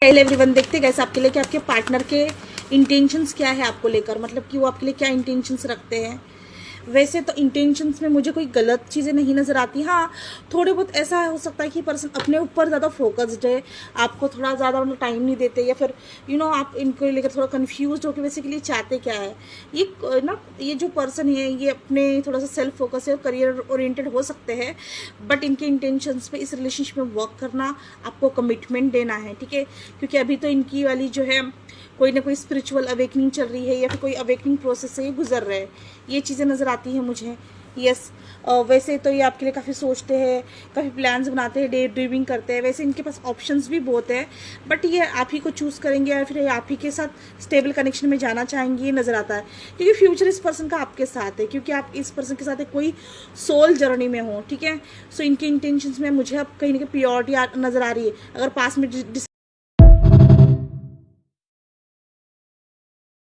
Hello everyone, देखते गए आपके लिए कि आपके पार्टनर के इंटेंशंस क्या है आपको लेकर, मतलब कि वो आपके लिए क्या इंटेंशंस रखते हैं। वैसे तो इंटेंशंस में मुझे कोई गलत चीज़ें नहीं नज़र आती। हाँ, थोड़े बहुत ऐसा हो सकता है कि पर्सन अपने ऊपर ज़्यादा फोकस्ड है, आपको थोड़ा ज़्यादा मतलब टाइम नहीं देते, या फिर आप इनको लेकर थोड़ा कंफ्यूज हो कि बेसिकली चाहते क्या है। ये जो पर्सन है ये अपने थोड़ा सा सेल्फ फोकस है, करियर ओरिएंटेड हो सकते हैं, बट इनके इंटेंशंस पे इस रिलेशनशिप में वर्क करना, आपको कमिटमेंट देना है, ठीक है। क्योंकि अभी तो इनकी वाली जो है कोई ना कोई स्पिरिचुअल अवेकनिंग चल रही है, या फिर कोई अवेकनिंग प्रोसेस से ये गुजर रहे हैं, ये चीज़ें नज़र आती हैं मुझे। यस, वैसे तो ये आपके लिए काफ़ी सोचते हैं, काफ़ी प्लान्स बनाते हैं, डे ड्रीमिंग करते हैं। वैसे इनके पास ऑप्शंस भी बहुत है, बट ये आप ही को चूज़ करेंगे या फिर आप ही के साथ स्टेबल कनेक्शन में जाना चाहेंगे, ये नज़र आता है। क्योंकि फ्यूचर इस पर्सन का आपके साथ है, क्योंकि आप इस पर्सन के साथ कोई सोल जर्नी में हो, ठीक है। सो इनके इंटेंशंस में मुझे अब कहीं ना कहीं प्योरिटी नज़र आ रही है। अगर पास में